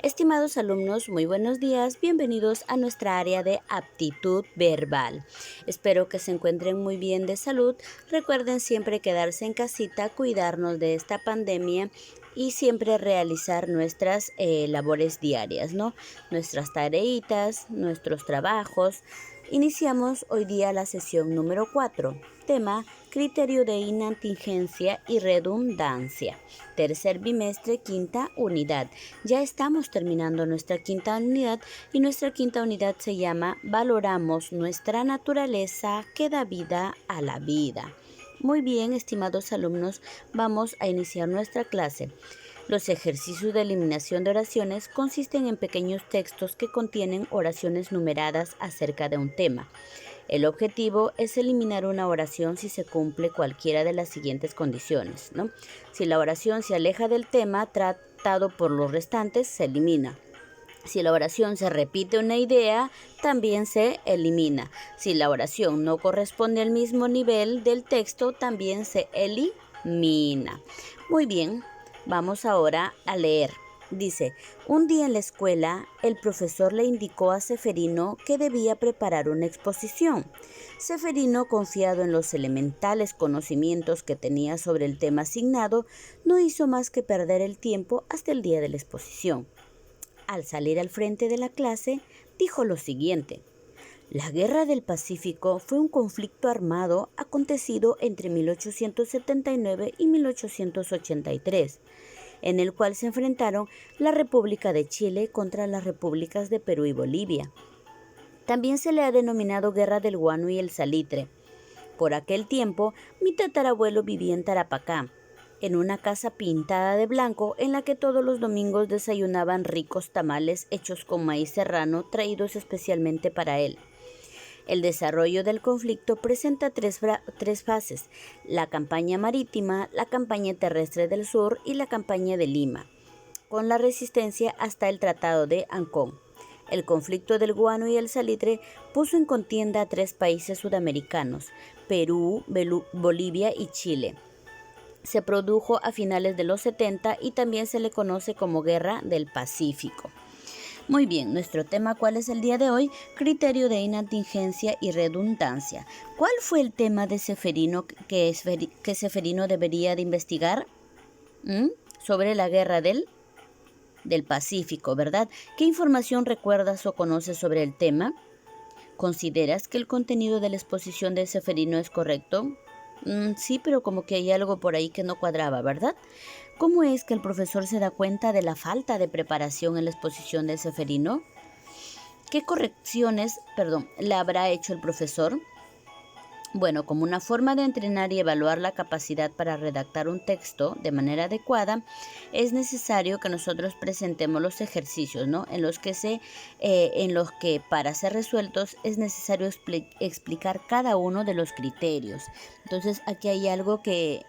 Estimados alumnos, muy buenos días, bienvenidos a nuestra área de aptitud verbal. Espero que se encuentren muy bien de salud. Recuerden siempre quedarse en casita, cuidarnos de esta pandemia y siempre realizar nuestras labores diarias, ¿no? Nuestras tareitas, nuestros trabajos. Iniciamos hoy día la sesión número 4, tema criterio de inantingencia y redundancia. Tercer bimestre, quinta unidad. Ya estamos terminando nuestra quinta unidad y nuestra quinta unidad se llama Valoramos nuestra naturaleza que da vida a la vida. Muy bien, estimados alumnos, vamos a iniciar nuestra clase. Los ejercicios de eliminación de oraciones consisten en pequeños textos que contienen oraciones numeradas acerca de un tema. El objetivo es eliminar una oración si se cumple cualquiera de las siguientes condiciones, ¿no? Si la oración se aleja del tema tratado por los restantes, se elimina. Si la oración se repite una idea, también se elimina. Si la oración no corresponde al mismo nivel del texto, también se elimina. Muy bien, vamos ahora a leer. Dice, un día en la escuela, el profesor le indicó a Ceferino que debía preparar una exposición. Ceferino, confiado en los elementales conocimientos que tenía sobre el tema asignado, no hizo más que perder el tiempo hasta el día de la exposición. Al salir al frente de la clase, dijo lo siguiente. La Guerra del Pacífico fue un conflicto armado acontecido entre 1879 y 1883, en el cual se enfrentaron la República de Chile contra las repúblicas de Perú y Bolivia. También se le ha denominado Guerra del Guano y el Salitre. Por aquel tiempo, mi tatarabuelo vivía en Tarapacá, en una casa pintada de blanco en la que todos los domingos desayunaban ricos tamales hechos con maíz serrano traídos especialmente para él. El desarrollo del conflicto presenta tres fases, la campaña marítima, la campaña terrestre del sur y la campaña de Lima, con la resistencia hasta el Tratado de Ancón. El conflicto del guano y el salitre puso en contienda a tres países sudamericanos, Perú, Bolivia y Chile. Se produjo a finales de los 70 y también se le conoce como Guerra del Pacífico. Muy bien, nuestro tema, ¿cuál es el día de hoy? Criterio de inantingencia y redundancia. ¿Cuál fue el tema de Ceferino que Ceferino debería de investigar? Sobre la Guerra del Pacífico, ¿verdad? ¿Qué información recuerdas o conoces sobre el tema? ¿Consideras que el contenido de la exposición de Ceferino es correcto? Sí, pero como que hay algo por ahí que no cuadraba, ¿verdad? ¿Cómo es que el profesor se da cuenta de la falta de preparación en la exposición de Ceferino? ¿Qué correcciones, le habrá hecho el profesor? Bueno, como una forma de entrenar y evaluar la capacidad para redactar un texto de manera adecuada, es necesario que nosotros presentemos los ejercicios, ¿no? En los que para ser resueltos es necesario explicar cada uno de los criterios. Entonces, aquí hay algo que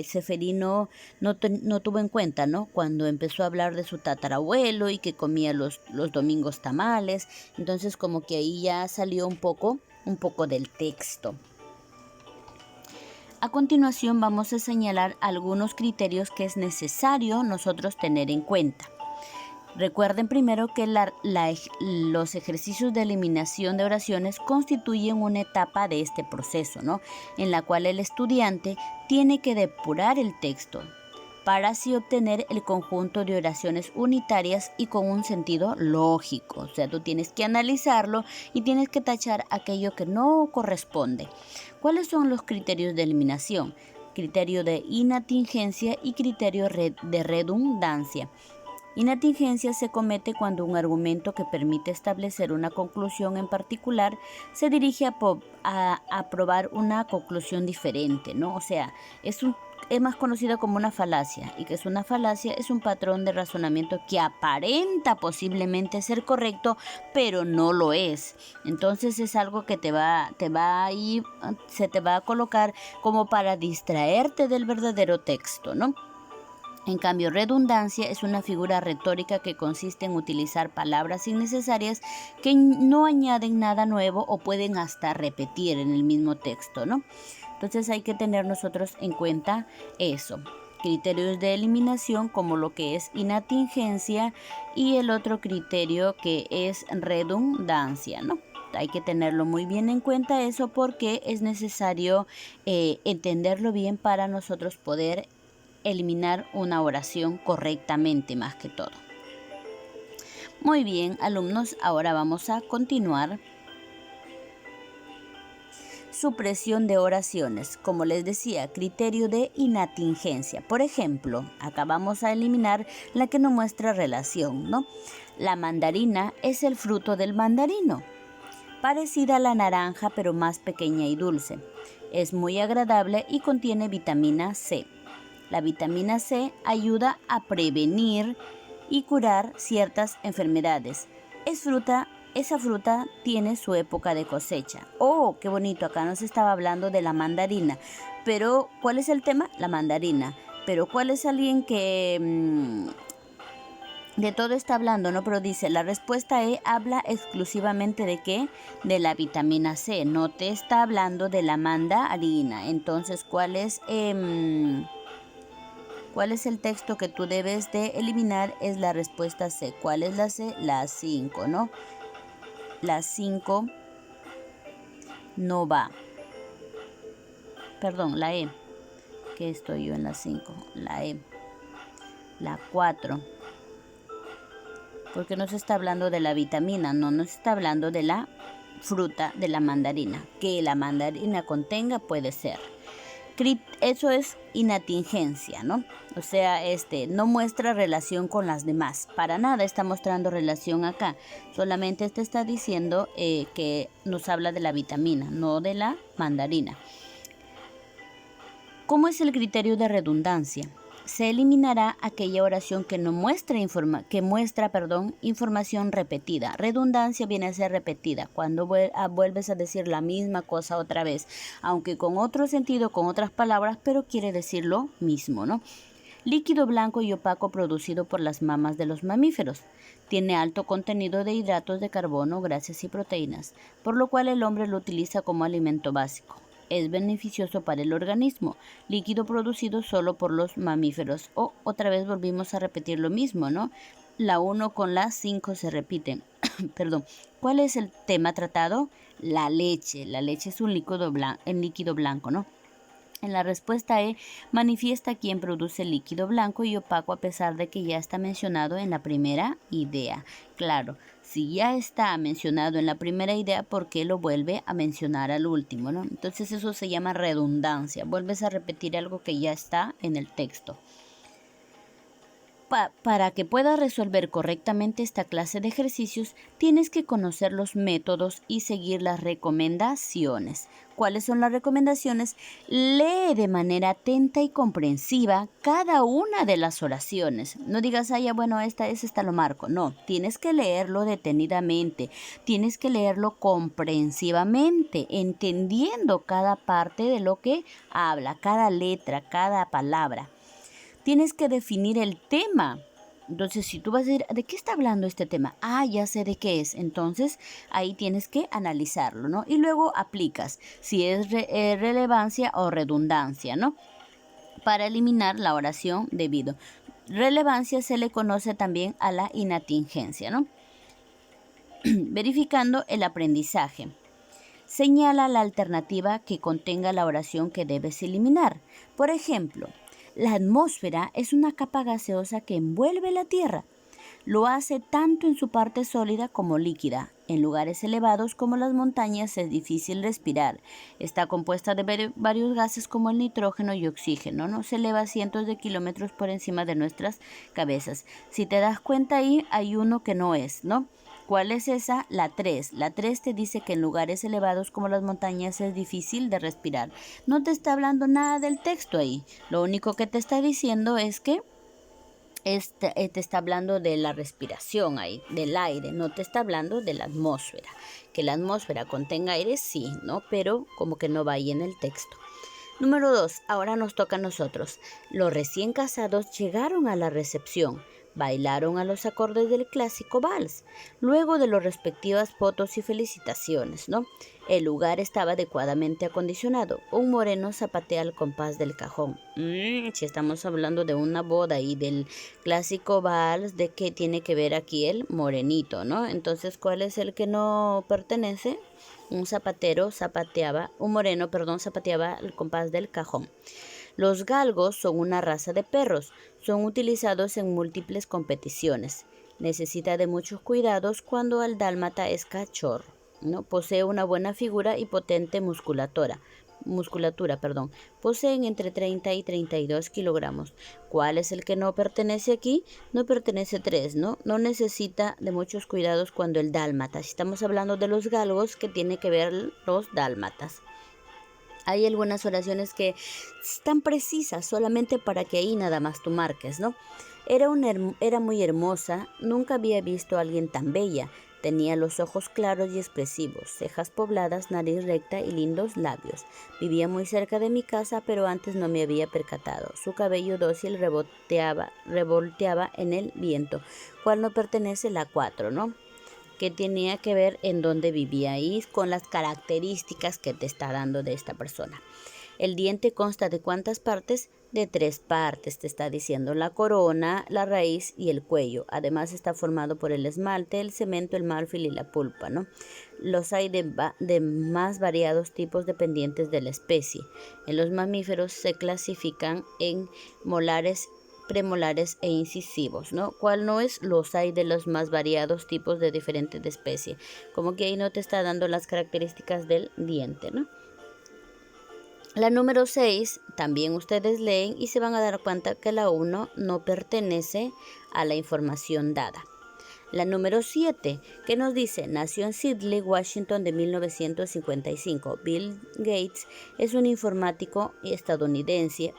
Ceferino no tuvo en cuenta, ¿no? Cuando empezó a hablar de su tatarabuelo y que comía los domingos tamales, entonces como que ahí ya salió un poco del texto. A continuación vamos a señalar algunos criterios que es necesario nosotros tener en cuenta. Recuerden primero que los ejercicios de eliminación de oraciones constituyen una etapa de este proceso, ¿no? En la cual el estudiante tiene que depurar el texto para así obtener el conjunto de oraciones unitarias y con un sentido lógico. O sea, tú tienes que analizarlo y tienes que tachar aquello que no corresponde. ¿Cuáles son los criterios de eliminación? Criterio de inatingencia y criterio de redundancia. Inatingencia se comete cuando un argumento que permite establecer una conclusión en particular se dirige a probar una conclusión diferente, ¿no? O sea, es más conocido como una falacia. ¿Y que es una falacia? Es un patrón de razonamiento que aparenta posiblemente ser correcto, pero no lo es. Entonces es algo que se te va a colocar como para distraerte del verdadero texto, ¿no? En cambio, redundancia es una figura retórica que consiste en utilizar palabras innecesarias que no añaden nada nuevo o pueden hasta repetir en el mismo texto, ¿no? Entonces hay que tener nosotros en cuenta eso. criterios de eliminación como lo que es inatingencia y el otro criterio que es redundancia, ¿no? Hay que tenerlo muy bien en cuenta eso porque es necesario entenderlo bien para nosotros poder eliminar una oración correctamente más que todo. Muy bien, alumnos, ahora vamos a continuar. Supresión de oraciones, como les decía, criterio de inatingencia. Por ejemplo, acá vamos a eliminar la que no muestra relación, ¿no? La mandarina es el fruto del mandarino, parecida a la naranja pero más pequeña y dulce. Es muy agradable y contiene vitamina C. La vitamina C ayuda a prevenir y curar ciertas enfermedades. Esa fruta tiene su época de cosecha. ¡Oh, qué bonito! Acá nos estaba hablando de la mandarina. Pero, ¿cuál es el tema? La mandarina. Pero, ¿cuál es alguien que de todo está hablando, ¿no? Pero dice, la respuesta E habla exclusivamente de ¿qué? De la vitamina C. No te está hablando de la mandarina. Entonces, ¿cuál es el texto que tú debes de eliminar? Es la respuesta C. ¿Cuál es la C? La 5, ¿no? La 5 no va. Perdón, la E. ¿Qué estoy yo en la 5? La E. La 4. Porque no se está hablando de la vitamina, no se está hablando de la fruta de la mandarina. Que la mandarina contenga puede ser. Eso es inatingencia, ¿no? O sea, no muestra relación con las demás. Para nada está mostrando relación acá. Solamente está diciendo que nos habla de la vitamina, no de la mandarina. ¿Cómo es el criterio de redundancia? Se eliminará aquella oración que no muestra información repetida. Redundancia viene a ser repetida, cuando vuelves a decir la misma cosa otra vez, aunque con otro sentido, con otras palabras, pero quiere decir lo mismo, ¿no? Líquido blanco y opaco producido por las mamas de los mamíferos. Tiene alto contenido de hidratos de carbono, grasas y proteínas, por lo cual el hombre lo utiliza como alimento básico. Es beneficioso para el organismo, líquido producido solo por los mamíferos. Otra vez volvimos a repetir lo mismo, ¿no? La 1 con la 5 se repiten. Perdón. ¿Cuál es el tema tratado? La leche. La leche es un líquido blanco, ¿no? En la respuesta E, manifiesta quién produce líquido blanco y opaco a pesar de que ya está mencionado en la primera idea. Claro, si ya está mencionado en la primera idea, ¿por qué lo vuelve a mencionar al último, ¿no? Entonces eso se llama redundancia. Vuelves a repetir algo que ya está en el texto. Para que puedas resolver correctamente esta clase de ejercicios, tienes que conocer los métodos y seguir las recomendaciones. ¿Cuáles son las recomendaciones? Lee de manera atenta y comprensiva cada una de las oraciones. No digas, bueno, esta lo marco. No, tienes que leerlo detenidamente, tienes que leerlo comprensivamente, entendiendo cada parte de lo que habla, cada letra, cada palabra. Tienes que definir el tema. Entonces, si tú vas a decir, ¿de qué está hablando este tema? Ya sé de qué es. Entonces, ahí tienes que analizarlo, ¿no? Y luego aplicas si es relevancia o redundancia, ¿no? Para eliminar la oración debido. Relevancia se le conoce también a la inatingencia, ¿no? Verificando el aprendizaje. Señala la alternativa que contenga la oración que debes eliminar. Por ejemplo, la atmósfera es una capa gaseosa que envuelve la Tierra. Lo hace tanto en su parte sólida como líquida. En lugares elevados como las montañas es difícil respirar. Está compuesta de varios gases como el nitrógeno y oxígeno, ¿no? Se eleva a cientos de kilómetros por encima de nuestras cabezas. Si te das cuenta ahí, hay uno que no es, ¿no? ¿Cuál es esa? La 3. La 3 te dice que en lugares elevados como las montañas es difícil de respirar. No te está hablando nada del texto ahí. Lo único que te está diciendo es que te está hablando de la respiración ahí, del aire. No te está hablando de la atmósfera. Que la atmósfera contenga aire, sí, ¿no? Pero como que no va ahí en el texto. Número 2. Ahora nos toca a nosotros. Los recién casados llegaron a la recepción. Bailaron a los acordes del clásico vals, luego de las respectivas fotos y felicitaciones, ¿no? El lugar estaba adecuadamente acondicionado. Un moreno zapatea al compás del cajón. Si estamos hablando de una boda y del clásico vals, ¿de qué tiene que ver aquí el morenito, no? Entonces, ¿cuál es el que no pertenece? Un moreno, zapateaba al compás del cajón. Los galgos son una raza de perros. Son utilizados en múltiples competiciones. Necesita de muchos cuidados cuando el dálmata es cachorro, ¿no? Posee una buena figura y potente musculatura. Poseen entre 30 y 32 kilogramos. ¿Cuál es el que no pertenece aquí? No pertenece 3, ¿no? No necesita de muchos cuidados cuando el dálmata. Si estamos hablando de los galgos, que tiene que ver los dálmatas. Hay algunas oraciones que están precisas solamente para que ahí nada más tú marques, ¿no? Era muy hermosa, nunca había visto a alguien tan bella. Tenía los ojos claros y expresivos, cejas pobladas, nariz recta y lindos labios. Vivía muy cerca de mi casa, pero antes no me había percatado. Su cabello dócil revolteaba en el viento, cual no pertenece la 4, ¿no? Que tenía que ver en dónde vivía y con las características que te está dando de esta persona. El diente consta de ¿cuántas partes? De 3 partes, te está diciendo la corona, la raíz y el cuello. Además está formado por el esmalte, el cemento, el marfil y la pulpa, ¿no? Los hay de más variados tipos dependientes de la especie. En los mamíferos se clasifican en molares, premolares e incisivos, ¿no? ¿Cuál no es? Los hay de los más variados tipos de diferentes de especie. Como que ahí no te está dando las características del diente, ¿no? La número 6, también ustedes leen y se van a dar cuenta que la 1 no pertenece a la información dada. La número 7, que nos dice, nació en Seattle, Washington de 1955. Bill Gates es un informático estadounidense,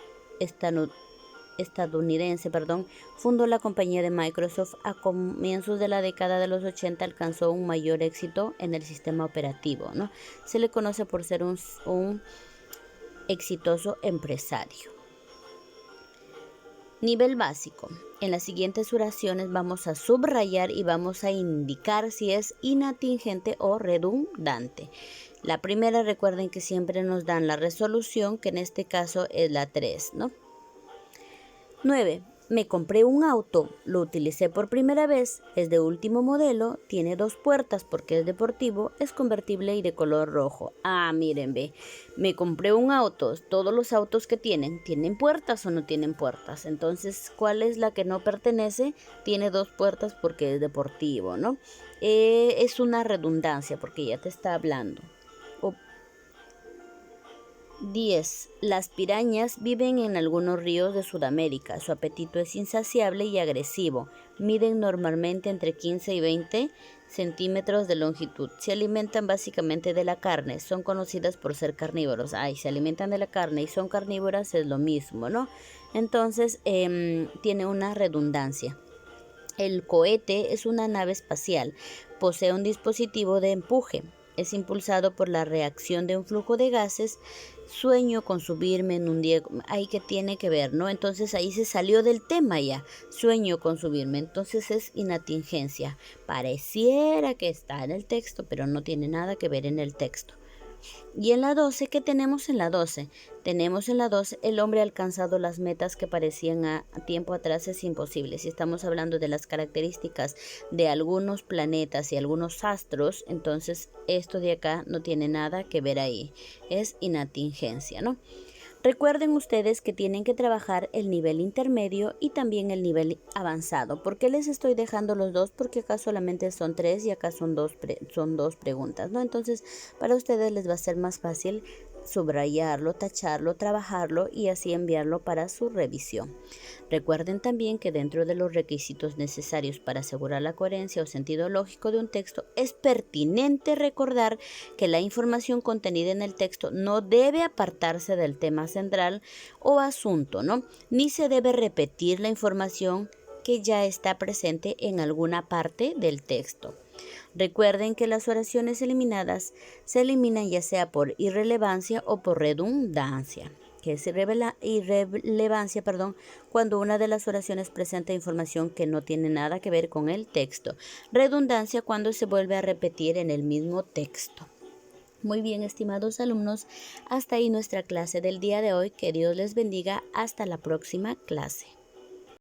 fundó la compañía de Microsoft. A comienzos de la década de los 80 alcanzó un mayor éxito en el sistema operativo, ¿no? Se le conoce por ser un exitoso empresario. Nivel básico. En las siguientes oraciones vamos a subrayar y vamos a indicar si es inatingente o redundante. La primera, recuerden que siempre nos dan la resolución, que en este caso es la 3, ¿no? 9. Me compré un auto, lo utilicé por primera vez, es de último modelo, tiene 2 puertas porque es deportivo, es convertible y de color rojo. Miren, ve, me compré un auto, todos los autos que ¿tienen puertas o no tienen puertas? Entonces, ¿cuál es la que no pertenece? Tiene 2 puertas porque es deportivo, ¿no? Es una redundancia porque ya te está hablando. 10. Las pirañas viven en algunos ríos de Sudamérica. Su apetito es insaciable y agresivo. Miden normalmente entre 15 y 20 centímetros de longitud. Se alimentan básicamente de la carne. Son conocidas por ser carnívoros. Se alimentan de la carne y son carnívoras, es lo mismo, ¿no? Entonces, tiene una redundancia. El cohete es una nave espacial. Posee un dispositivo de empuje. Es impulsado por la reacción de un flujo de gases. Sueño con subirme en un día. Ahí que tiene que ver, ¿no? Entonces ahí se salió del tema ya. Sueño con subirme. Entonces es inatingencia. Pareciera que está en el texto, pero no tiene nada que ver en el texto. Y en la 12, ¿qué tenemos en la 12? Tenemos en la 12, el hombre ha alcanzado las metas que parecían a tiempo atrás es imposible. Si estamos hablando de las características de algunos planetas y algunos astros, entonces esto de acá no tiene nada que ver ahí. Es inatingencia, ¿no? Recuerden ustedes que tienen que trabajar el nivel intermedio y también el nivel avanzado. ¿Por qué les estoy dejando los dos? Porque acá solamente son 3 y acá son dos preguntas, ¿no? Entonces, para ustedes les va a ser más fácil subrayarlo, tacharlo, trabajarlo y así enviarlo para su revisión. Recuerden también que dentro de los requisitos necesarios para asegurar la coherencia o sentido lógico de un texto, es pertinente recordar que la información contenida en el texto no debe apartarse del tema central o asunto, ¿no? Ni se debe repetir la información que ya está presente en alguna parte del texto. Recuerden que las oraciones eliminadas se eliminan ya sea por irrelevancia o por redundancia. que es irrelevancia, cuando una de las oraciones presenta información que no tiene nada que ver con el texto. Redundancia cuando se vuelve a repetir en el mismo texto. Muy bien, estimados alumnos, hasta ahí nuestra clase del día de hoy. Que Dios les bendiga. Hasta la próxima clase.